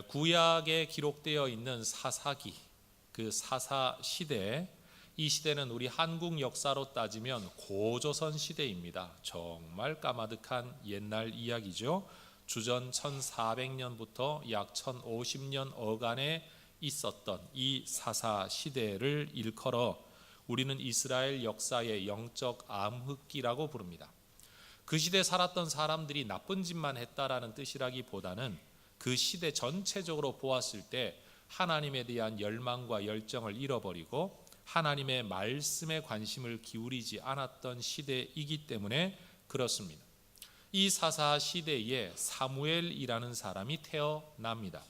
구약에 기록되어 있는 사사기, 그 사사 시대, 이 시대는 우리 한국 역사로 따지면 고조선 시대입니다. 정말 까마득한 옛날 이야기죠. 주전 1400년부터 약 1050년 어간에 있었던 이 사사 시대를 일컬어 우리는 이스라엘 역사의 영적 암흑기라고 부릅니다. 그 시대에 살았던 사람들이 나쁜 짓만 했다라는 뜻이라기보다는 그 시대 전체적으로 보았을 때 하나님에 대한 열망과 열정을 잃어버리고 하나님의 말씀에 관심을 기울이지 않았던 시대이기 때문에 그렇습니다. 이 사사 시대에 사무엘이라는 사람이 태어납니다.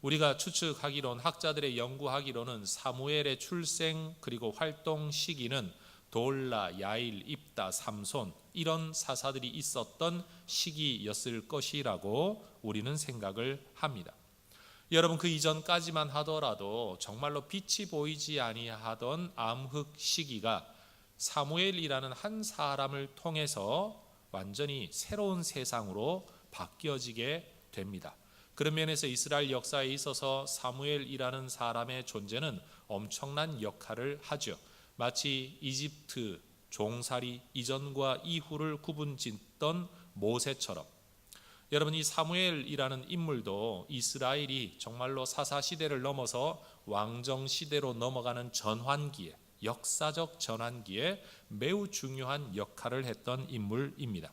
우리가 추측하기로는, 학자들의 연구하기로는 사무엘의 출생 그리고 활동 시기는 돌라, 야일, 입다, 삼손 이런 사사들이 있었던 시기였을 것이라고 우리는 생각을 합니다. 여러분, 그 이전까지만 하더라도 정말로 빛이 보이지 아니하던 암흑 시기가 사무엘이라는 한 사람을 통해서 완전히 새로운 세상으로 바뀌어지게 됩니다. 그런 면에서 이스라엘 역사에 있어서 사무엘이라는 사람의 존재는 엄청난 역할을 하죠. 마치 이집트 종살이 이전과 이후를 구분짓던 모세처럼, 여러분, 이 사무엘이라는 인물도 이스라엘이 정말로 사사시대를 넘어서 왕정시대로 넘어가는 전환기에, 역사적 전환기에 매우 중요한 역할을 했던 인물입니다.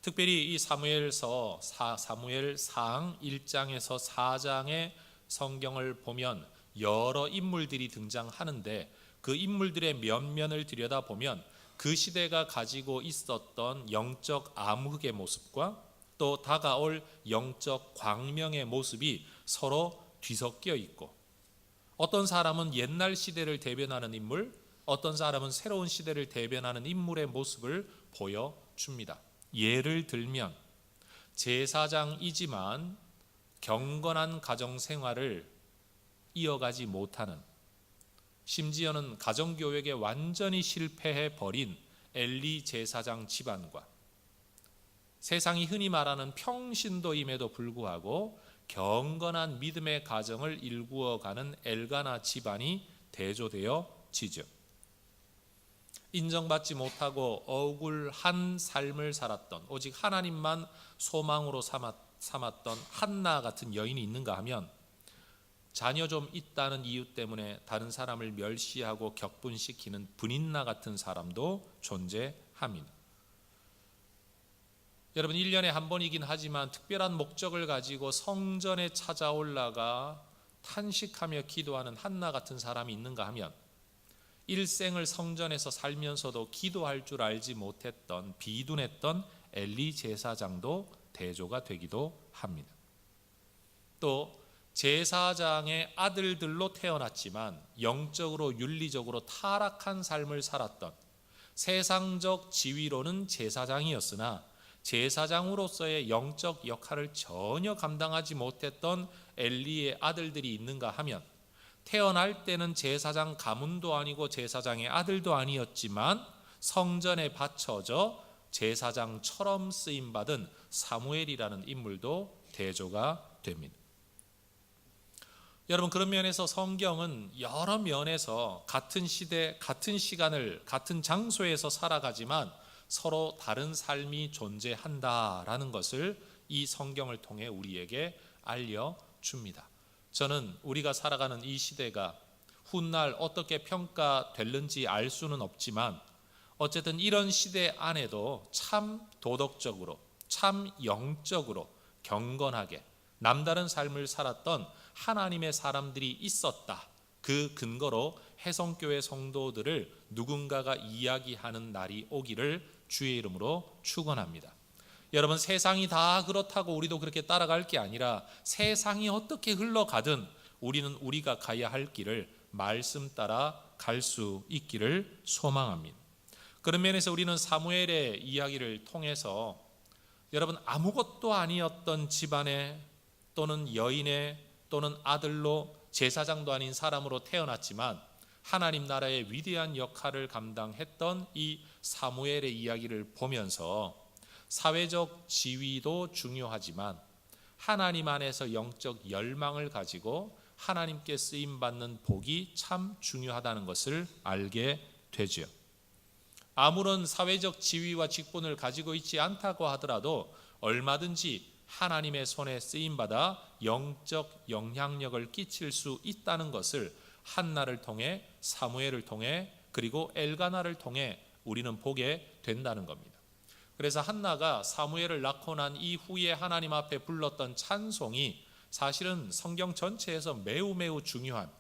특별히 이 사무엘상 1장에서 4장의 성경을 보면 여러 인물들이 등장하는데, 그 인물들의 면면을 들여다보면 그 시대가 가지고 있었던 영적 암흑의 모습과 또 다가올 영적 광명의 모습이 서로 뒤섞여 있고, 어떤 사람은 옛날 시대를 대변하는 인물, 어떤 사람은 새로운 시대를 대변하는 인물의 모습을 보여줍니다. 예를 들면 제사장이지만 경건한 가정생활을 이어가지 못하는, 심지어는 가정교육에 완전히 실패해버린 엘리 제사장 집안과 세상이 흔히 말하는 평신도임에도 불구하고 경건한 믿음의 가정을 일구어가는 엘가나 집안이 대조되어지죠. 인정받지 못하고 억울한 삶을 살았던, 오직 하나님만 소망으로 삼았던 한나 같은 여인이 있는가 하면 자녀 좀 있다는 이유 때문에 다른 사람을 멸시하고 격분시키는 브닌나 같은 사람도 존재합니다. 여러분, 1년에 한 번이긴 하지만 특별한 목적을 가지고 성전에 찾아올라가 탄식하며 기도하는 한나 같은 사람이 있는가 하면 일생을 성전에서 살면서도 기도할 줄 알지 못했던 비둔했던 엘리 제사장도 대조가 되기도 합니다. 또 제사장의 아들들로 태어났지만 영적으로 윤리적으로 타락한 삶을 살았던, 세상적 지위로는 제사장이었으나 제사장으로서의 영적 역할을 전혀 감당하지 못했던 엘리의 아들들이 있는가 하면 태어날 때는 제사장 가문도 아니고 제사장의 아들도 아니었지만 성전에 바쳐져 제사장처럼 쓰임받은 사무엘이라는 인물도 대조가 됩니다. 여러분, 그런 면에서 성경은 여러 면에서 같은 시대, 같은 시간을, 같은 장소에서 살아가지만 서로 다른 삶이 존재한다라는 것을 이 성경을 통해 우리에게 알려줍니다. 저는 우리가 살아가는 이 시대가 훗날 어떻게 평가될는지 알 수는 없지만 어쨌든 이런 시대 안에도 참 도덕적으로, 참 영적으로 경건하게 남다른 삶을 살았던 하나님의 사람들이 있었다. 그 근거로 해성교회 성도들을 누군가가 이야기하는 날이 오기를 주의 이름으로 축원합니다. 여러분, 세상이 다 그렇다고 우리도 그렇게 따라갈 게 아니라 세상이 어떻게 흘러가든 우리는 우리가 가야 할 길을 말씀 따라 갈 수 있기를 소망합니다. 그런 면에서 우리는 사무엘의 이야기를 통해서 여러분, 아무것도 아니었던 집안에 또는 여인의 또는 아들로 제사장도 아닌 사람으로 태어났지만 하나님 나라의 위대한 역할을 감당했던 이 사무엘의 이야기를 보면서 사회적 지위도 중요하지만 하나님 안에서 영적 열망을 가지고 하나님께 쓰임받는 복이 참 중요하다는 것을 알게 되죠. 아무런 사회적 지위와 직분을 가지고 있지 않다고 하더라도 얼마든지 하나님의 손에 쓰임받아 영적 영향력을 끼칠 수 있다는 것을 한나를 통해, 사무엘을 통해, 그리고 엘가나를 통해 우리는 보게 된다는 겁니다. 그래서 한나가 사무엘을 낳고 난 이후에 하나님 앞에 불렀던 찬송이 사실은 성경 전체에서 매우 중요한,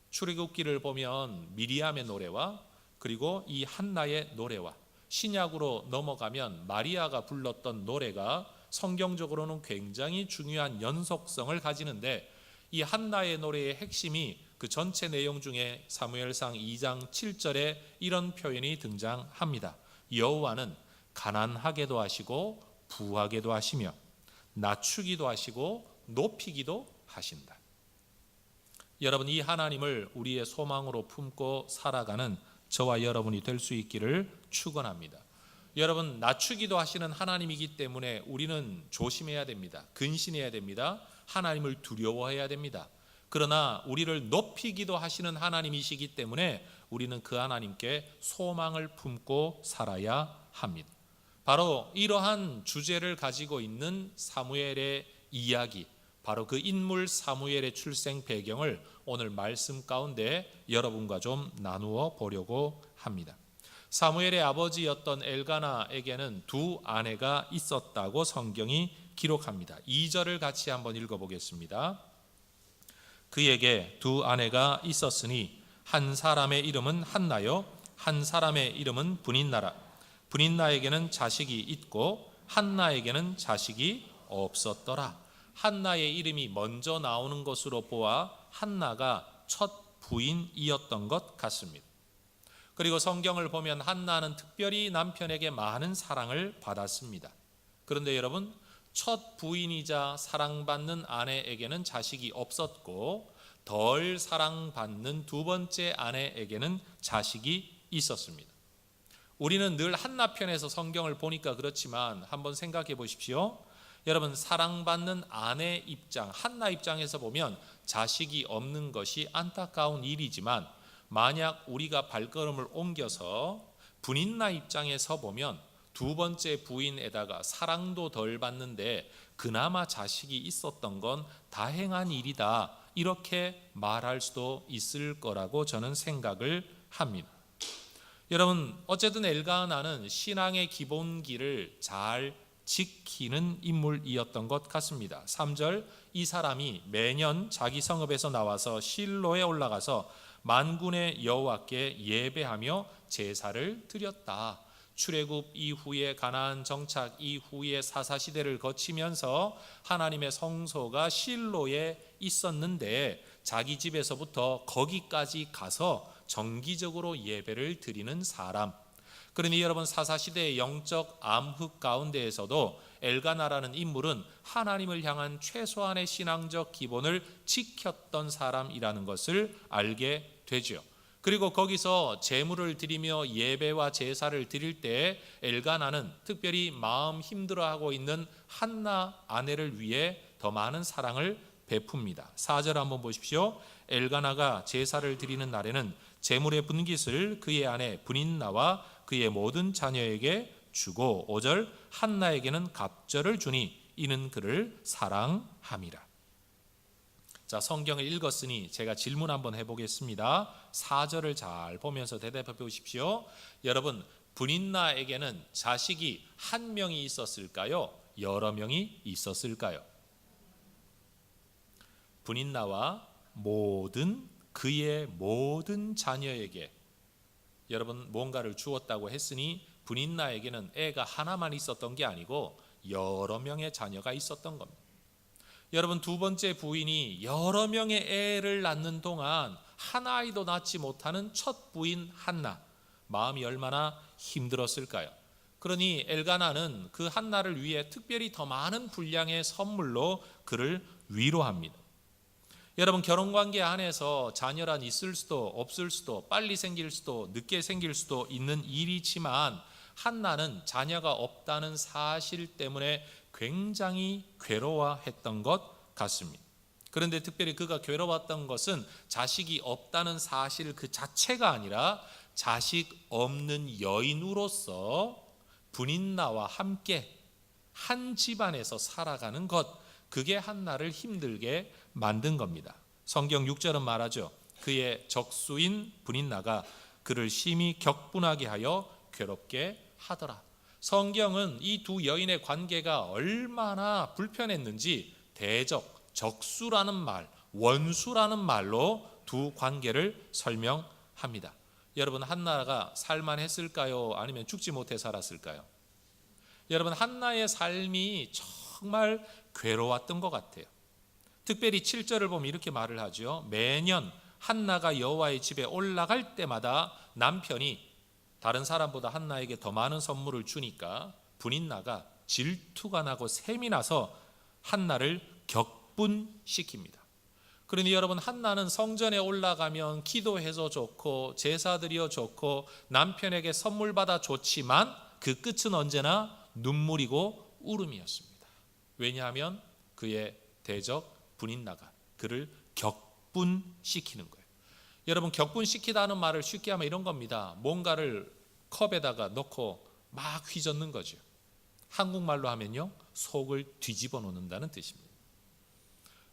출애굽기를 보면 미리암의 노래와 그리고 이 한나의 노래와 신약으로 넘어가면 마리아가 불렀던 노래가 성경적으로는 굉장히 중요한 연속성을 가지는데, 이 한나의 노래의 핵심이 그 전체 내용 중에 사무엘상 2장 7절에 이런 표현이 등장합니다. 여호와는 가난하게도 하시고 부하게도 하시며 낮추기도 하시고 높이기도 하신다. 여러분, 이 하나님을 우리의 소망으로 품고 살아가는 저와 여러분이 될 수 있기를 축원합니다. 여러분, 낮추기도 하시는 하나님이기 때문에 우리는 조심해야 됩니다. 근신해야 됩니다. 하나님을 두려워해야 됩니다. 그러나 우리를 높이기도 하시는 하나님이시기 때문에 우리는 그 하나님께 소망을 품고 살아야 합니다. 바로 이러한 주제를 가지고 있는 사무엘의 이야기, 바로 그 인물 사무엘의 출생 배경을 오늘 말씀 가운데 여러분과 좀 나누어 보려고 합니다. 사무엘의 아버지였던 엘가나에게는 두 아내가 있었다고 성경이 기록합니다. 2절을 같이 한번 읽어보겠습니다. 그에게 두 아내가 있었으니 한 사람의 이름은 한나요, 한 사람의 이름은 브닛나라. 브닛나에게는 자식이 있고 한나에게는 자식이 없었더라. 한나의 이름이 먼저 나오는 것으로 보아 한나가 첫 부인이었던 것 같습니다. 그리고 성경을 보면 한나는 특별히 남편에게 많은 사랑을 받았습니다. 그런데 여러분, 첫 부인이자 사랑받는 아내에게는 자식이 없었고 덜 사랑받는 두 번째 아내에게는 자식이 있었습니다. 우리는 늘 한나 편에서 성경을 보니까 그렇지만 한번 생각해 보십시오. 여러분, 사랑받는 아내 입장, 한나 입장에서 보면 자식이 없는 것이 안타까운 일이지만, 만약 우리가 발걸음을 옮겨서 브닛나 입장에서 보면 두 번째 부인에다가 사랑도 덜 받는데 그나마 자식이 있었던 건 다행한 일이다, 이렇게 말할 수도 있을 거라고 저는 생각을 합니다. 여러분, 어쨌든 엘가나는 신앙의 기본기를 잘 지키는 인물이었던 것 같습니다. 3절, 이 사람이 매년 자기 성읍에서 나와서 실로에 올라가서 만군의 여호와께 예배하며 제사를 드렸다. 출애굽 이후에 가나안 정착 이후에 사사시대를 거치면서 하나님의 성소가 실로에 있었는데 자기 집에서부터 거기까지 가서 정기적으로 예배를 드리는 사람. 그러니 여러분, 사사시대의 영적 암흑 가운데에서도 엘가나라는 인물은 하나님을 향한 최소한의 신앙적 기본을 지켰던 사람이라는 것을 알게 되죠. 그리고 거기서 제물을 드리며 예배와 제사를 드릴 때 엘가나는 특별히 마음 힘들어하고 있는 한나 아내를 위해 더 많은 사랑을 베풉니다. 4절 한번 보십시오. 엘가나가 제사를 드리는 날에는 제물의 분깃을 그의 아내 브닛나와 그의 모든 자녀에게 주고 5절, 한나에게는 갑절을 주니 이는 그를 사랑함이라. 자, 성경을 읽었으니 제가 질문 한번 해보겠습니다. 4절을 잘 보면서 대답해 보십시오. 여러분, 브닛나에게는 자식이 한 명이 있었을까요? 여러 명이 있었을까요? 브닛나와 그의 모든 자녀에게 여러분 뭔가를 주었다고 했으니 브닛나에게는 애가 하나만 있었던 게 아니고 여러 명의 자녀가 있었던 겁니다. 여러분, 두 번째 부인이 여러 명의 애를 낳는 동안 한 아이도 낳지 못하는 첫 부인 한나, 마음이 얼마나 힘들었을까요? 그러니 엘가나는 그 한나를 위해 특별히 더 많은 분량의 선물로 그를 위로합니다. 여러분, 결혼관계 안에서 자녀란 있을 수도 없을 수도 빨리 생길 수도 늦게 생길 수도 있는 일이지만 한나는 자녀가 없다는 사실 때문에 굉장히 괴로워했던 것 같습니다. 그런데 특별히 그가 괴로웠던 것은 자식이 없다는 사실 그 자체가 아니라 자식 없는 여인으로서 분인나와 함께 한 집안에서 살아가는 것, 그게 한나를 힘들게 만든 겁니다. 성경 6절은 말하죠. 그의 적수인 분인나가 그를 심히 격분하게 하여 괴롭게 하더라. 성경은 이 두 여인의 관계가 얼마나 불편했는지 대적, 적수라는 말, 원수라는 말로 두 관계를 설명합니다. 여러분, 한나가 살만했을까요? 아니면 죽지 못해 살았을까요? 여러분, 한나의 삶이 정말 괴로웠던 것 같아요. 특별히 7절을 보면 이렇게 말을 하죠. 매년 한나가 여호와의 집에 올라갈 때마다 남편이 다른 사람보다 한나에게 더 많은 선물을 주니까 분인나가 질투가 나고 셈이 나서 한나를 격분시킵니다. 그러니 여러분, 한나는 성전에 올라가면 기도해서 좋고 제사 드려 좋고 남편에게 선물 받아 좋지만 그 끝은 언제나 눈물이고 울음이었습니다. 왜냐하면 그의 대적 분인나가 그를 격분시키는 거예요. 여러분, 격분시키다는 말을 쉽게 하면 이런 겁니다. 뭔가를 컵에다가 넣고 막 휘젓는 거죠. 한국말로 하면요, 속을 뒤집어 놓는다는 뜻입니다.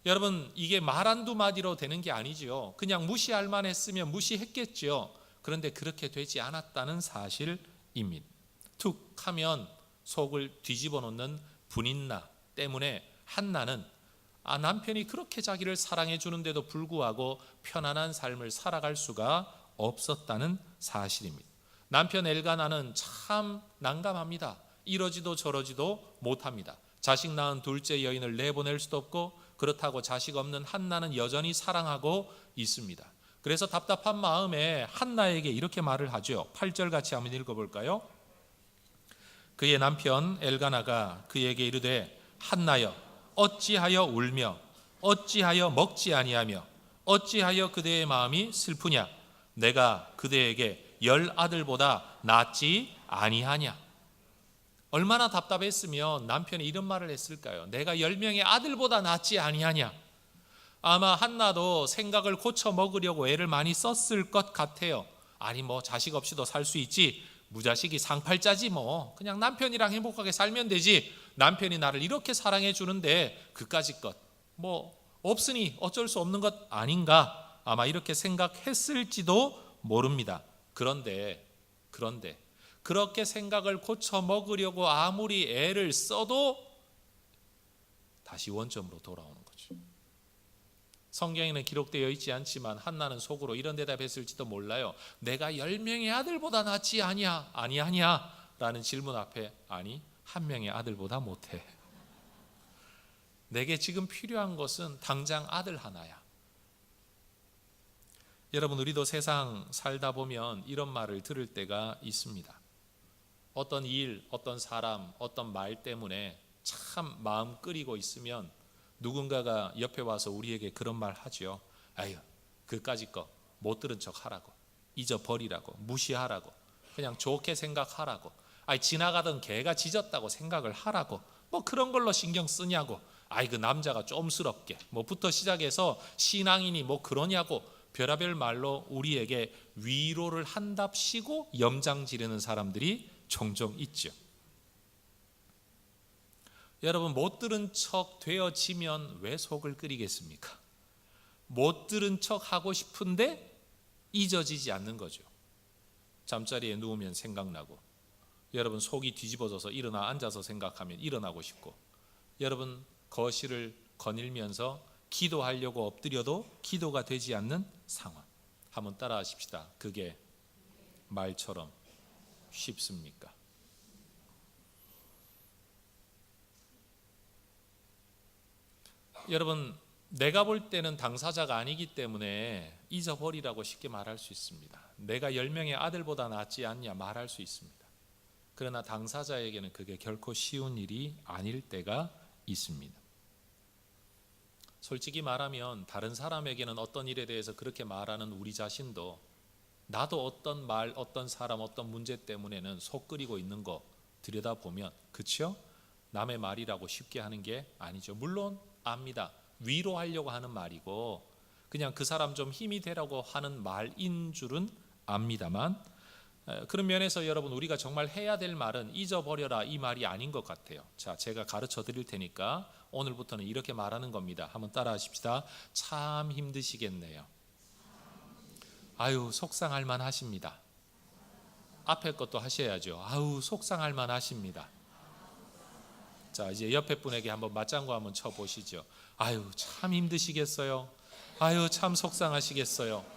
여러분, 이게 말 한두 마디로 되는 게 아니죠. 그냥 무시할 만했으면 무시했겠죠. 그런데 그렇게 되지 않았다는 사실입니다. 툭 하면 속을 뒤집어 놓는 분인나 때문에 한나는 남편이 그렇게 자기를 사랑해 주는데도 불구하고 편안한 삶을 살아갈 수가 없었다는 사실입니다. 남편 엘가나는 참 난감합니다. 이러지도 저러지도 못합니다. 자식 낳은 둘째 여인을 내보낼 수도 없고 그렇다고 자식 없는 한나는 여전히 사랑하고 있습니다. 그래서 답답한 마음에 한나에게 이렇게 말을 하죠. 8절 같이 한번 읽어볼까요? 그의 남편 엘가나가 그에게 이르되 한나여 어찌하여 울며 어찌하여 먹지 아니하며 어찌하여 그대의 마음이 슬프냐? 내가 그대에게 10 아들보다 낫지 아니하냐? 얼마나 답답했으면 남편이 이런 말을 했을까요? 내가 10명의 아들보다 낫지 아니하냐? 아마 한나도 생각을 고쳐 먹으려고 애를 많이 썼을 것 같아요. 아니 뭐 자식 없이도 살 수 있지, 무자식이 상팔자지 뭐, 그냥 남편이랑 행복하게 살면 되지, 남편이 나를 이렇게 사랑해 주는데 그까짓 것 뭐 없으니 어쩔 수 없는 것 아닌가, 아마 이렇게 생각했을지도 모릅니다. 그런데 그렇게 생각을 고쳐 먹으려고 아무리 애를 써도 다시 원점으로 돌아오는 거죠. 성경에는 기록되어 있지 않지만 한나는 속으로 이런 대답했을지도 몰라요. 내가 10명의 아들보다 낫지 아니하냐? 라는 질문 앞에 아니, 1명의 아들보다 못해. 내게 지금 필요한 것은 당장 아들 하나야. 여러분, 우리도 세상 살다 보면 이런 말을 들을 때가 있습니다. 어떤 일, 어떤 사람, 어떤 말 때문에 참 마음 끓이고 있으면 누군가가 옆에 와서 우리에게 그런 말 하죠. 아유, 그까짓 거 못 들은 척 하라고, 잊어버리라고, 무시하라고, 그냥 좋게 생각하라고, 지나가던 개가 짖었다고 생각을 하라고, 뭐 그런 걸로 신경 쓰냐고, 그 남자가 좀스럽게 뭐부터 시작해서 신앙인이 뭐 그러냐고 별의별 말로 우리에게 위로를 한답시고 염장 지르는 사람들이 종종 있죠. 여러분, 못 들은 척 되어지면 왜 속을 끓이겠습니까? 못 들은 척 하고 싶은데 잊어지지 않는 거죠. 잠자리에 누우면 생각나고, 여러분 속이 뒤집어져서 일어나 앉아서 생각하면 일어나고 싶고, 여러분 거실을 거닐면서 기도하려고 엎드려도 기도가 되지 않는 상황. 한번 따라 하십시다. 그게 말처럼 쉽습니까? 여러분, 내가 볼 때는 당사자가 아니기 때문에 잊어버리라고 쉽게 말할 수 있습니다. 내가 10명의 아들보다 낫지 않냐 말할 수 있습니다. 그러나 당사자에게는 그게 결코 쉬운 일이 아닐 때가 있습니다. 솔직히 말하면 다른 사람에게는 어떤 일에 대해서 그렇게 말하는 우리 자신도 나도 어떤 말, 어떤 사람, 어떤 문제 때문에는 속 끓이고 있는 거 들여다보면, 그렇죠? 남의 말이라고 쉽게 하는 게 아니죠. 물론 압니다. 위로하려고 하는 말이고 그냥 그 사람 좀 힘이 되라고 하는 말인 줄은 압니다만, 그런 면에서 여러분 우리가 정말 해야 될 말은 잊어버려라 이 말이 아닌 것 같아요. 자, 제가 가르쳐 드릴 테니까 오늘부터는 이렇게 말하는 겁니다. 한번 따라 하십시다. 참 힘드시겠네요. 아유, 속상할 만 하십니다. 앞에 것도 하셔야죠. 아유, 속상할 만 하십니다. 자, 이제 옆에 분에게 한번 맞장구 한번 쳐보시죠. 아유, 참 힘드시겠어요. 아유, 참 속상하시겠어요.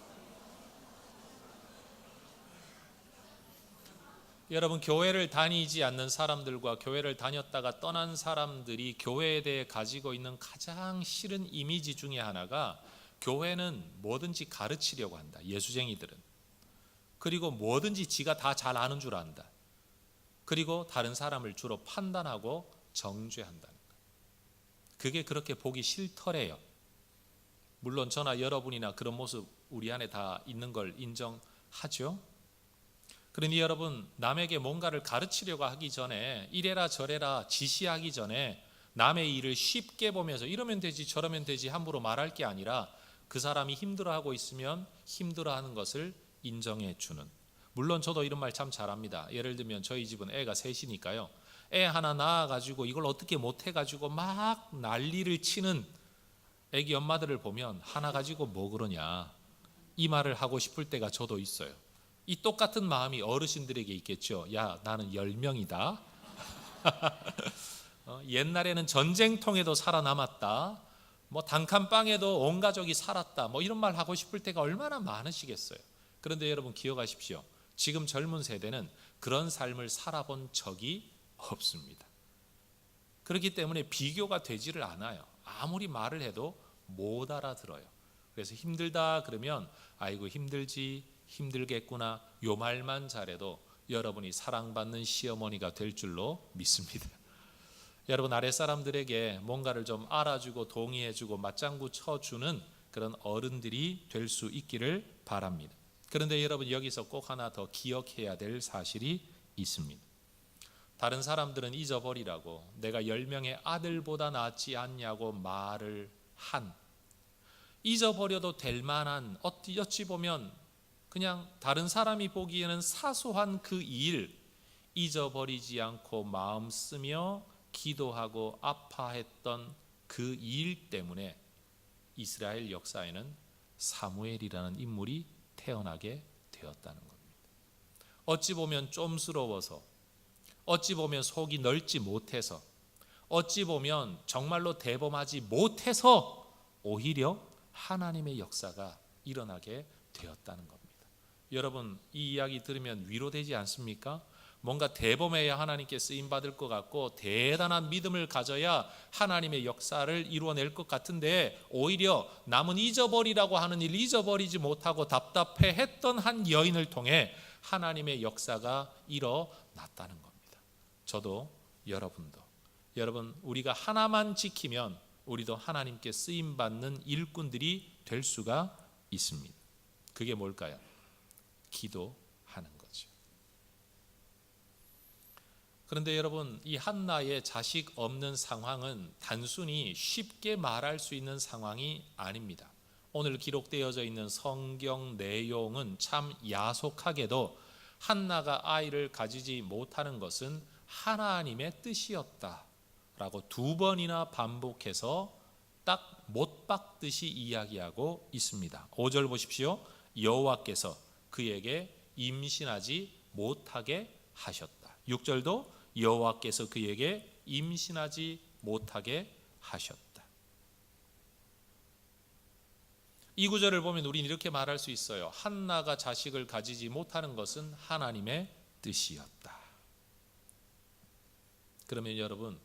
여러분, 교회를 다니지 않는 사람들과 교회를 다녔다가 떠난 사람들이 교회에 대해 가지고 있는 가장 싫은 이미지 중에 하나가 교회는 뭐든지 가르치려고 한다. 예수쟁이들은. 그리고 뭐든지 지가 다 잘 아는 줄 안다. 그리고 다른 사람을 주로 판단하고 정죄한다는 거예요. 그게 그렇게 보기 싫더래요. 물론 저나 여러분이나 그런 모습 우리 안에 다 있는 걸 인정하죠. 그러니 여러분, 남에게 뭔가를 가르치려고 하기 전에 이래라 저래라 지시하기 전에 남의 일을 쉽게 보면서 이러면 되지 저러면 되지 함부로 말할 게 아니라 그 사람이 힘들어하고 있으면 힘들어하는 것을 인정해 주는. 물론 저도 이런 말 참 잘합니다. 예를 들면 저희 집은 애가 셋이니까요. 애 하나 낳아가지고 이걸 어떻게 못해가지고 막 난리를 치는 애기 엄마들을 보면 하나 가지고 뭐 그러냐 이 말을 하고 싶을 때가 저도 있어요. 이 똑같은 마음이 어르신들에게 있겠죠. 야, 나는 10명이다. 옛날에는 전쟁통에도 살아남았다. 뭐 단칸방에도 온 가족이 살았다. 뭐 이런 말 하고 싶을 때가 얼마나 많으시겠어요. 그런데 여러분 기억하십시오. 지금 젊은 세대는 그런 삶을 살아본 적이 없습니다. 그렇기 때문에 비교가 되지를 않아요. 아무리 말을 해도 못 알아들어요. 그래서 힘들다 그러면 아이고 힘들지 힘들겠구나 요 말만 잘해도 여러분이 사랑받는 시어머니가 될 줄로 믿습니다. 여러분 아랫사람들에게 뭔가를 좀 알아주고 동의해주고 맞장구 쳐주는 그런 어른들이 될 수 있기를 바랍니다. 그런데 여러분 여기서 꼭 하나 더 기억해야 될 사실이 있습니다. 다른 사람들은 잊어버리라고 내가 10명의 아들보다 낫지 않냐고 말을 한 잊어버려도 될 만한 어찌 보면 그냥 다른 사람이 보기에는 사소한 그 일 잊어버리지 않고 마음 쓰며 기도하고 아파했던 그 일 때문에 이스라엘 역사에는 사무엘이라는 인물이 태어나게 되었다는 겁니다. 어찌 보면 쫌스러워서 어찌 보면 속이 넓지 못해서 어찌 보면 정말로 대범하지 못해서 오히려 하나님의 역사가 일어나게 되었다는 겁니다. 여러분 이 이야기 들으면 위로되지 않습니까? 뭔가 대범해야 하나님께 쓰임받을 것 같고 대단한 믿음을 가져야 하나님의 역사를 이루어낼 것 같은데 오히려 남은 잊어버리라고 하는 일 잊어버리지 못하고 답답해했던 한 여인을 통해 하나님의 역사가 일어났다는 겁니다. 저도 여러분도 여러분 우리가 하나만 지키면 우리도 하나님께 쓰임받는 일꾼들이 될 수가 있습니다. 그게 뭘까요? 기도하는 거죠. 그런데 여러분 이 한나의 자식 없는 상황은 단순히 쉽게 말할 수 있는 상황이 아닙니다. 오늘 기록되어져 있는 성경 내용은 참 야속하게도 한나가 아이를 가지지 못하는 것은 하나님의 뜻이었다라고 2번이나 반복해서 딱 못 박듯이 이야기하고 있습니다. 5절 보십시오. 여호와께서 그에게 임신하지 못하게 하셨다. 6절도 여호와께서 그에게 임신하지 못하게 하셨다. 이 구절을 보면 우리는 이렇게 말할 수 있어요. 한나가 자식을 가지지 못하는 것은 하나님의 뜻이었다. 그러면 여러분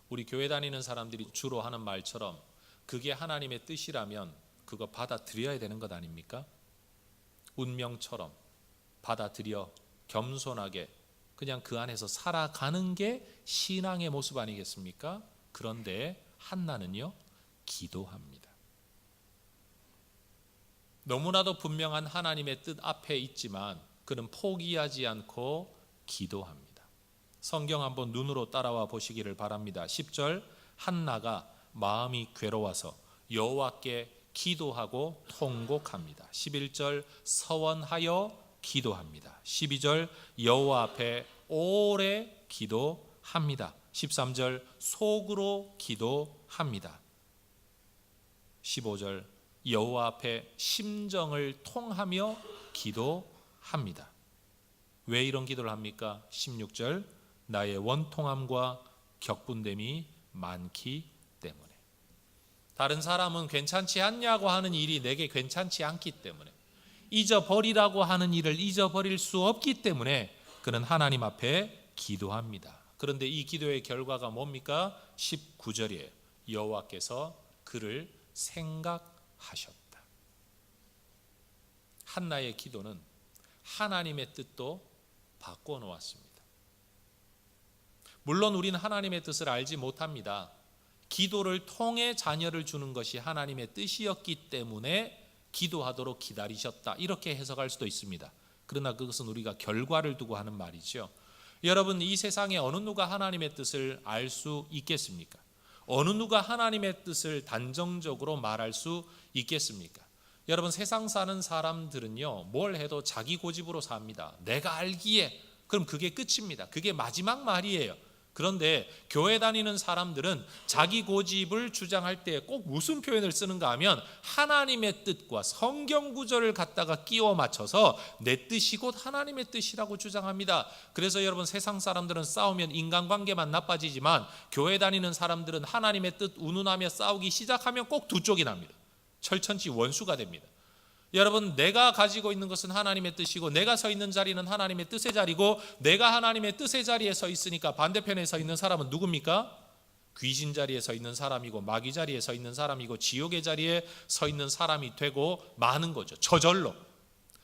우리 교회 다니는 사람들이 주로 하는 말처럼 그게 하나님의 뜻이라면 그거 받아들여야 되는 것 아닙니까? 운명처럼 받아들여 겸손하게 그냥 그 안에서 살아가는 게 신앙의 모습 아니겠습니까? 그런데 한나는요 기도합니다. 너무나도 분명한 하나님의 뜻 앞에 있지만 그는 포기하지 않고 기도합니다. 성경 한번 눈으로 따라와 보시기를 바랍니다. 10절, 한나가 마음이 괴로워서 여호와께 기도하고 통곡합니다. 11절, 서원하여 기도합니다. 12절, 여호와 앞에 오래 기도합니다. 13절, 속으로 기도합니다. 15절, 여호와 앞에 심정을 통하며 기도합니다. 왜 이런 기도를 합니까? 16절, 나의 원통함과 격분됨이 많기 때문에. 다른 사람은 괜찮지 않냐고 하는 일이 내게 괜찮지 않기 때문에, 잊어버리라고 하는 일을 잊어버릴 수 없기 때문에 그는 하나님 앞에 기도합니다. 그런데 이 기도의 결과가 뭡니까? 19절이에요. 여호와께서 그를 생각하셨다. 한나의 기도는 하나님의 뜻도 바꿔 놓았습니다. 물론 우리는 하나님의 뜻을 알지 못합니다. 기도를 통해 자녀를 주는 것이 하나님의 뜻이었기 때문에 기도하도록 기다리셨다, 이렇게 해석할 수도 있습니다. 그러나 그것은 우리가 결과를 두고 하는 말이죠. 여러분, 이 세상에 어느 누가 하나님의 뜻을 알 수 있겠습니까? 어느 누가 하나님의 뜻을 단정적으로 말할 수 있겠습니까? 여러분, 세상 사는 사람들은요, 뭘 해도 자기 고집으로 삽니다. 내가 알기에, 그럼 그게 끝입니다. 그게 마지막 말이에요. 그런데 교회 다니는 사람들은 자기 고집을 주장할 때 꼭 무슨 표현을 쓰는가 하면 하나님의 뜻과 성경 구절을 갖다가 끼워 맞춰서 내 뜻이 곧 하나님의 뜻이라고 주장합니다. 그래서 여러분, 세상 사람들은 싸우면 인간관계만 나빠지지만 교회 다니는 사람들은 하나님의 뜻 운운하며 싸우기 시작하면 꼭 두 쪽이 납니다. 철천지 원수가 됩니다. 여러분, 내가 가지고 있는 것은 하나님의 뜻이고 내가 서 있는 자리는 하나님의 뜻의 자리고 내가 하나님의 뜻의 자리에 서 있으니까 반대편에 서 있는 사람은 누굽니까? 귀신 자리에 서 있는 사람이고 마귀 자리에 서 있는 사람이고 지옥의 자리에 서 있는 사람이 되고 마는 거죠. 저절로.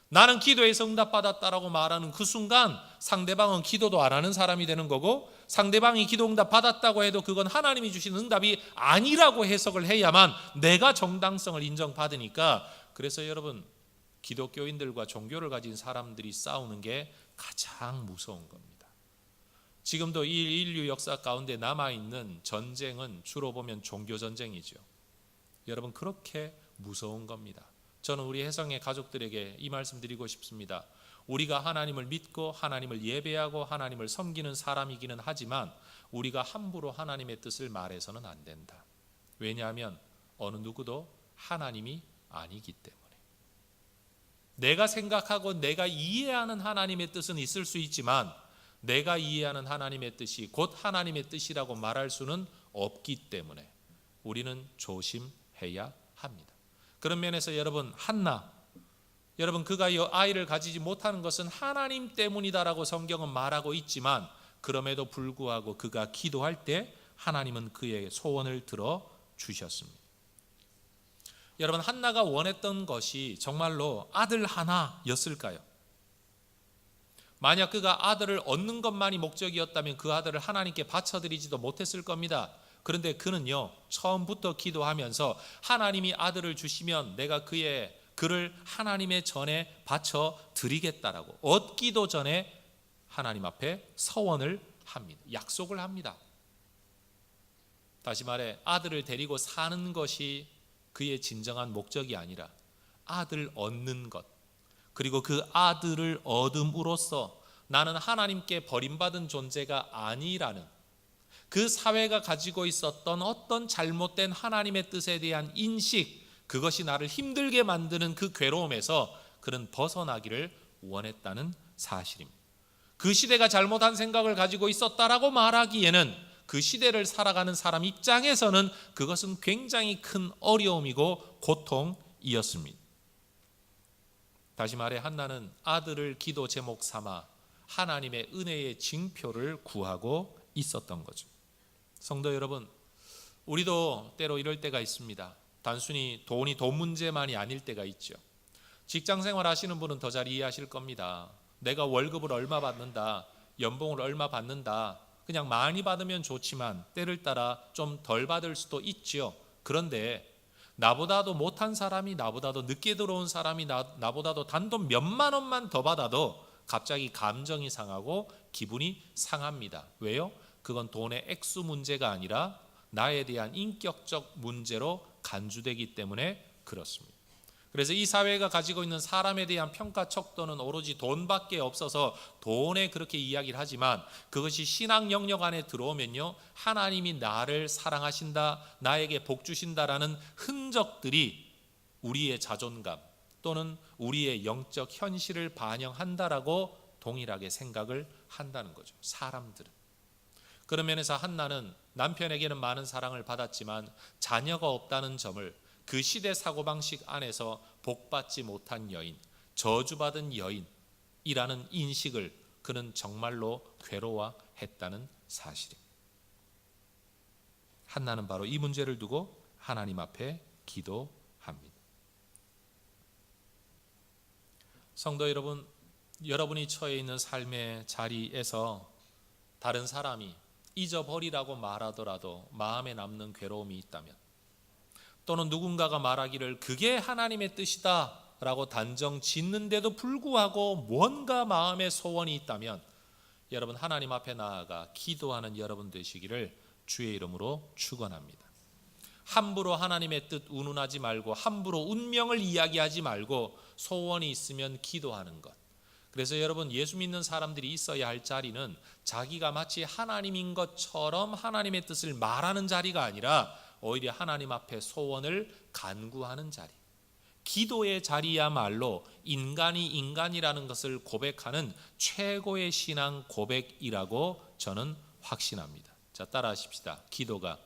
나는 기도에서 응답받았다라고 말하는 그 순간 상대방은 기도도 안 하는 사람이 되는 거고, 상대방이 기도 응답 받았다고 해도 그건 하나님이 주신 응답이 아니라고 해석을 해야만 내가 정당성을 인정받으니까, 그래서 여러분, 기독교인들과 종교를 가진 사람들이 싸우는 게 가장 무서운 겁니다. 지금도 이 인류 역사 가운데 남아있는 전쟁은 주로 보면 종교 전쟁이죠. 여러분, 그렇게 무서운 겁니다. 저는 우리 혜성의 가족들에게 이 말씀 드리고 싶습니다. 우리가 하나님을 믿고 하나님을 예배하고 하나님을 섬기는 사람이기는 하지만 우리가 함부로 하나님의 뜻을 말해서는 안 된다. 왜냐하면 어느 누구도 하나님이 아니기 때문에. 내가 생각하고 내가 이해하는 하나님의 뜻은 있을 수 있지만 내가 이해하는 하나님의 뜻이 곧 하나님의 뜻이라고 말할 수는 없기 때문에 우리는 조심해야 합니다. 그런 면에서 여러분, 한나, 여러분, 그가 아이를 가지지 못하는 것은 하나님 때문이다라고 성경은 말하고 있지만 그럼에도 불구하고 그가 기도할 때 하나님은 그의 소원을 들어주셨습니다. 여러분, 한나가 원했던 것이 정말로 아들 하나였을까요? 만약 그가 아들을 얻는 것만이 목적이었다면 그 아들을 하나님께 바쳐드리지도 못했을 겁니다. 그런데 그는요, 처음부터 기도하면서 하나님이 아들을 주시면 내가 그를 하나님의 전에 바쳐드리겠다라고 얻기도 전에 하나님 앞에 서원을 합니다. 약속을 합니다. 다시 말해, 아들을 데리고 사는 것이 그의 진정한 목적이 아니라 아들 얻는 것, 그리고 그 아들을 얻음으로써 나는 하나님께 버림받은 존재가 아니라는 그 사회가 가지고 있었던 어떤 잘못된 하나님의 뜻에 대한 인식, 그것이 나를 힘들게 만드는 그 괴로움에서 그는 벗어나기를 원했다는 사실입니다. 그 시대가 잘못한 생각을 가지고 있었다라고 말하기에는 그 시대를 살아가는 사람 입장에서는 그것은 굉장히 큰 어려움이고 고통이었습니다. 다시 말해, 한나는 아들을 기도 제목 삼아 하나님의 은혜의 징표를 구하고 있었던 거죠. 성도 여러분, 우리도 때로 이럴 때가 있습니다. 단순히 돈 문제만이 아닐 때가 있죠. 직장생활 하시는 분은 더 잘 이해하실 겁니다. 내가 월급을 얼마 받는다, 연봉을 얼마 받는다, 그냥 많이 받으면 좋지만 때를 따라 좀 덜 받을 수도 있죠. 그런데 나보다도 못한 사람이, 나보다도 늦게 들어온 사람이 나보다도 단돈 몇만 원만 더 받아도 갑자기 감정이 상하고 기분이 상합니다. 왜요? 그건 돈의 액수 문제가 아니라 나에 대한 인격적 문제로 간주되기 때문에 그렇습니다. 그래서 이 사회가 가지고 있는 사람에 대한 평가 척도는 오로지 돈밖에 없어서 돈에 그렇게 이야기를 하지만, 그것이 신앙 영역 안에 들어오면요, 하나님이 나를 사랑하신다, 나에게 복 주신다라는 흔적들이 우리의 자존감 또는 우리의 영적 현실을 반영한다라고 동일하게 생각을 한다는 거죠, 사람들은. 그런 면에서 한나는 남편에게는 많은 사랑을 받았지만 자녀가 없다는 점을, 그 시대 사고방식 안에서 복받지 못한 여인, 저주받은 여인이라는 인식을 그는 정말로 괴로워했다는 사실입니다. 한나는 바로 이 문제를 두고 하나님 앞에 기도합니다. 성도 여러분, 여러분이 처해 있는 삶의 자리에서 다른 사람이 잊어버리라고 말하더라도 마음에 남는 괴로움이 있다면, 또는 누군가가 말하기를 그게 하나님의 뜻이다 라고 단정 짓는데도 불구하고 뭔가 마음의 소원이 있다면, 여러분 하나님 앞에 나아가 기도하는 여러분 되시기를 주의 이름으로 축원합니다. 함부로 하나님의 뜻 운운하지 말고, 함부로 운명을 이야기하지 말고 소원이 있으면 기도하는 것. 그래서 여러분, 예수 믿는 사람들이 있어야 할 자리는 자기가 마치 하나님인 것처럼 하나님의 뜻을 말하는 자리가 아니라 오히려 하나님 앞에 소원을 간구하는 자리, 기도의 자리야말로 인간이 인간이라는 것을 고백하는 최고의 신앙 고백이라고 저는 확신합니다. 자, 따라하십시다. 기도가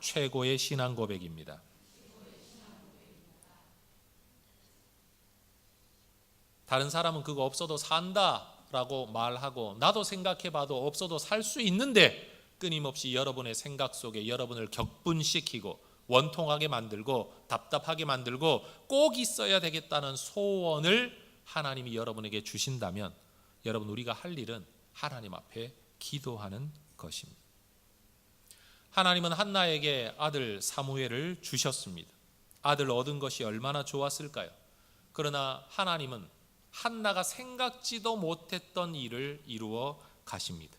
최고의 신앙 고백입니다. 다른 사람은 그거 없어도 산다라고 말하고, 나도 생각해봐도 없어도 살 수 있는데 끊임없이 여러분의 생각 속에 여러분을 격분시키고 원통하게 만들고 답답하게 만들고 꼭 있어야 되겠다는 소원을 하나님이 여러분에게 주신다면, 여러분, 우리가 할 일은 하나님 앞에 기도하는 것입니다. 하나님은 한나에게 아들 사무엘을 주셨습니다. 아들 얻은 것이 얼마나 좋았을까요? 그러나 하나님은 한나가 생각지도 못했던 일을 이루어 가십니다.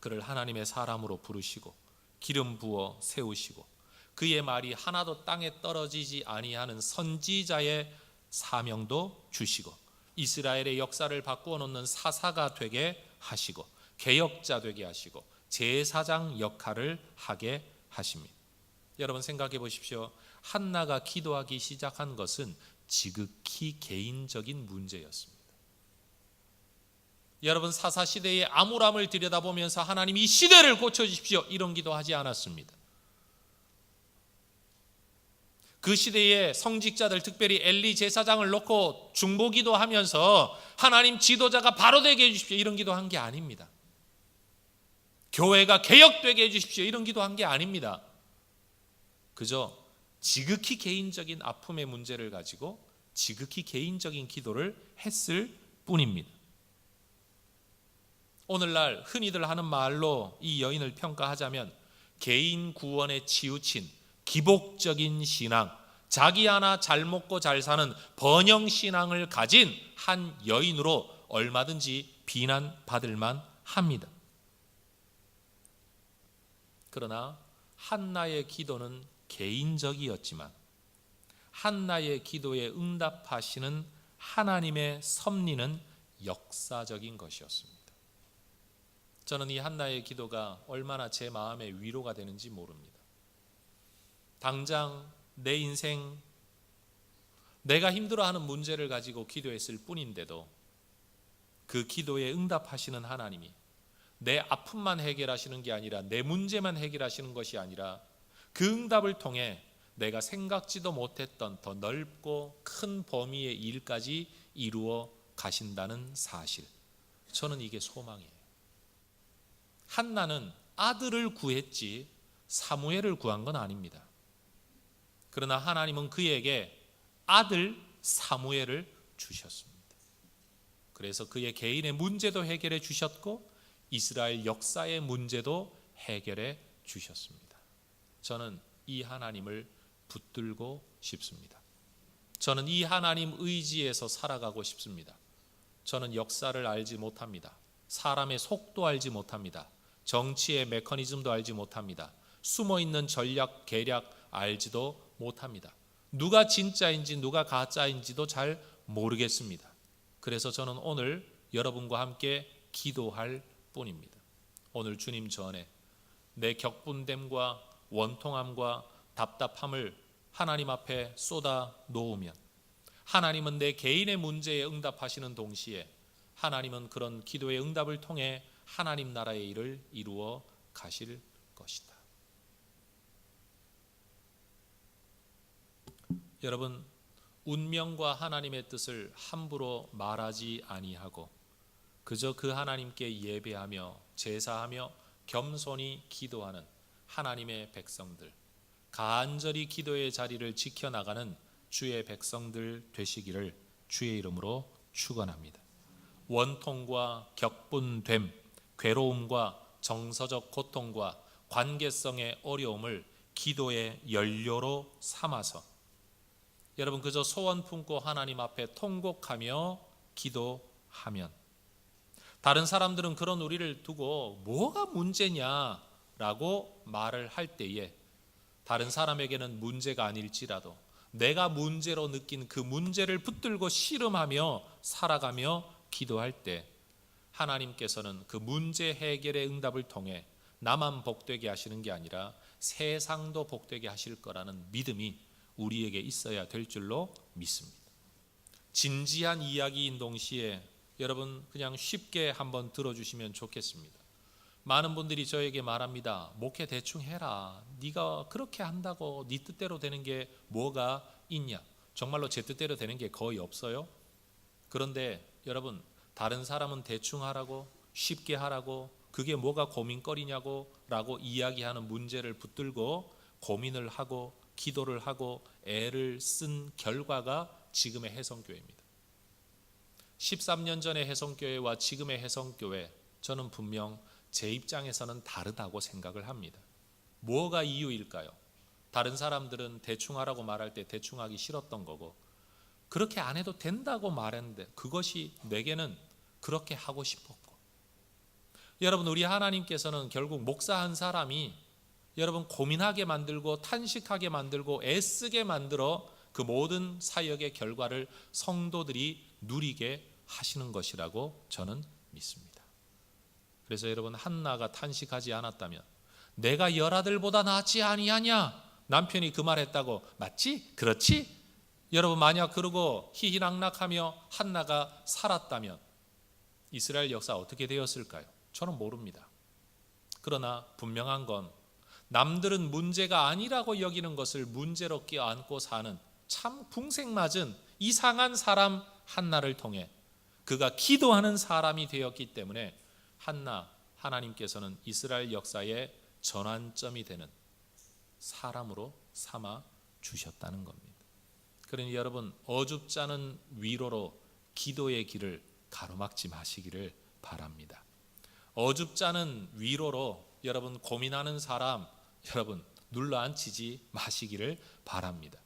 그를 하나님의 사람으로 부르시고 기름 부어 세우시고 그의 말이 하나도 땅에 떨어지지 아니하는 선지자의 사명도 주시고 이스라엘의 역사를 바꾸어 놓는 사사가 되게 하시고 개혁자 되게 하시고 제사장 역할을 하게 하십니다. 여러분 생각해 보십시오. 한나가 기도하기 시작한 것은 지극히 개인적인 문제였습니다. 여러분, 사사시대의 암울함을 들여다보면서 하나님 이 시대를 고쳐주십시오 이런 기도하지 않았습니다. 그 시대의 성직자들, 특별히 엘리 제사장을 놓고 중보기도하면서 하나님 지도자가 바로 되게 해주십시오 이런 기도한 게 아닙니다. 교회가 개혁되게 해주십시오 이런 기도한 게 아닙니다. 그저 지극히 개인적인 아픔의 문제를 가지고 지극히 개인적인 기도를 했을 뿐입니다. 오늘날 흔히들 하는 말로 이 여인을 평가하자면 개인 구원에 치우친 기복적인 신앙, 자기 하나 잘 먹고 잘 사는 번영 신앙을 가진 한 여인으로 얼마든지 비난받을 만합니다. 그러나 한나의 기도는 개인적이었지만 한나의 기도에 응답하시는 하나님의 섭리는 역사적인 것이었습니다. 저는 이 한나의 기도가 얼마나 제 마음에 위로가 되는지 모릅니다. 당장 내 인생, 내가 힘들어하는 문제를 가지고 기도했을 뿐인데도 그 기도에 응답하시는 하나님이 내 아픔만 해결하시는 게 아니라 내 문제만 해결하시는 것이 아니라 그 응답을 통해 내가 생각지도 못했던 더 넓고 큰 범위의 일까지 이루어 가신다는 사실, 저는 이게 소망이에요. 한나는 아들을 구했지 사무엘을 구한 건 아닙니다. 그러나 하나님은 그에게 아들 사무엘을 주셨습니다. 그래서 그의 개인의 문제도 해결해 주셨고 이스라엘 역사의 문제도 해결해 주셨습니다. 저는 이 하나님을 붙들고 싶습니다. 저는 이 하나님 의지에서 살아가고 싶습니다. 저는 역사를 알지 못합니다. 사람의 속도 알지 못합니다. 정치의 메커니즘도 알지 못합니다. 숨어있는 전략, 계략 알지도 못합니다. 누가 진짜인지 누가 가짜인지도 잘 모르겠습니다. 그래서 저는 오늘 여러분과 함께 기도할 뿐입니다. 오늘 주님 전에 내 격분됨과 원통함과 답답함을 하나님 앞에 쏟아 놓으면 하나님은 내 개인의 문제에 응답하시는 동시에 하나님은 그런 기도의 응답을 통해 하나님 나라의 일을 이루어 가실 것이다. 여러분, 운명과 하나님의 뜻을 함부로 말하지 아니하고 그저 그 하나님께 예배하며 제사하며 겸손히 기도하는 하나님의 백성들, 간절히 기도의 자리를 지켜나가는 주의 백성들 되시기를 주의 이름으로 축원합니다. 원통과 격분됨, 괴로움과 정서적 고통과 관계성의 어려움을 기도의 연료로 삼아서 여러분 그저 소원 품고 하나님 앞에 통곡하며 기도하면 다른 사람들은 그런 우리를 두고 뭐가 문제냐라고 말을 할 때에 다른 사람에게는 문제가 아닐지라도 내가 문제로 느낀 그 문제를 붙들고 씨름하며 살아가며 기도할 때 하나님께서는 그 문제 해결의 응답을 통해 나만 복되게 하시는 게 아니라 세상도 복되게 하실 거라는 믿음이 우리에게 있어야 될 줄로 믿습니다. 진지한 이야기인 동시에 여러분 그냥 쉽게 한번 들어주시면 좋겠습니다. 많은 분들이 저에게 말합니다. 목회 대충 해라. 네가 그렇게 한다고 네 뜻대로 되는 게 뭐가 있냐. 정말로 제 뜻대로 되는 게 거의 없어요. 그런데 여러분 다른 사람은 대충 하라고 쉽게 하라고 그게 뭐가 고민거리냐고 라고 이야기하는 문제를 붙들고 고민을 하고 기도를 하고 애를 쓴 결과가 지금의 혜성교회입니다. 13년 전의 혜성교회와 지금의 혜성교회 저는 분명 제 입장에서는 다르다고 생각을 합니다. 뭐가 이유일까요? 다른 사람들은 대충 하라고 말할 때 대충 하기 싫었던 거고 그렇게 안 해도 된다고 말했는데 그것이 내게는 그렇게 하고 싶었고 여러분 우리 하나님께서는 결국 목사 한 사람이 여러분 고민하게 만들고 탄식하게 만들고 애쓰게 만들어 그 모든 사역의 결과를 성도들이 누리게 하시는 것이라고 저는 믿습니다. 그래서 여러분 한나가 탄식하지 않았다면 내가 열아들보다 낫지 아니하냐 남편이 그 말했다고 맞지? 그렇지? 여러분 만약 그러고 희희낙낙하며 한나가 살았다면 이스라엘 역사 어떻게 되었을까요? 저는 모릅니다. 그러나 분명한 건 남들은 문제가 아니라고 여기는 것을 문제로 껴안고 사는 참 궁색맞은 이상한 사람 한나를 통해 그가 기도하는 사람이 되었기 때문에 하나님께서는 이스라엘 역사의 전환점이 되는 사람으로 삼아 주셨다는 겁니다. 그러니 여러분 어줍지 않은 위로로 기도의 길을 가로막지 마시기를 바랍니다. 어줍지 않은 위로로 여러분 고민하는 사람 여러분 눌러앉히지 마시기를 바랍니다.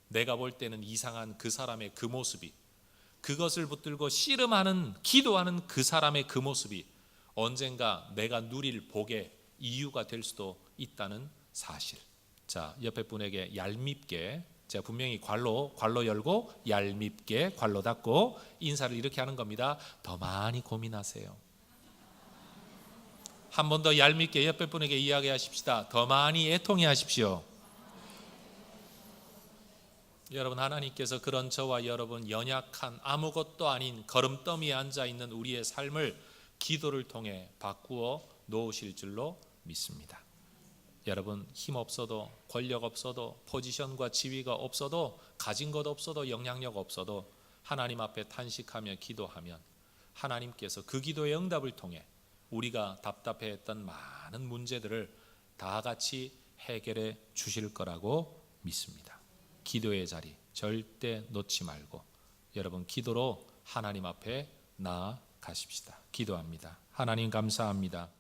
내가 볼 때는 이상한 그 사람의 그 모습이 그것을 붙들고 씨름하는 기도하는 그 사람의 그 모습이 언젠가 내가 누릴 복의 이유가 될 수도 있다는 사실. 자, 옆에 분에게 얄밉게 제가 분명히 괄로 열고 얄밉게 괄로 닫고 인사를 이렇게 하는 겁니다. 더 많이 고민하세요. 한 번 더 얄밉게 옆에 분에게 이야기하십시다. 더 많이 애통해 하십시오. 여러분 하나님께서 그런 저와 여러분 연약한 아무것도 아닌 거름더미에 앉아있는 우리의 삶을 기도를 통해 바꾸어 놓으실 줄로 믿습니다. 여러분 힘 없어도 권력 없어도 포지션과 지위가 없어도 가진 것 없어도 영향력 없어도 하나님 앞에 탄식하며 기도하면 하나님께서 그 기도의 응답을 통해 우리가 답답해했던 많은 문제들을 다 같이 해결해 주실 거라고 믿습니다. 기도의 자리 절대 놓지 말고 여러분 기도로 하나님 앞에 나아가십시다. 기도합니다. 하나님 감사합니다.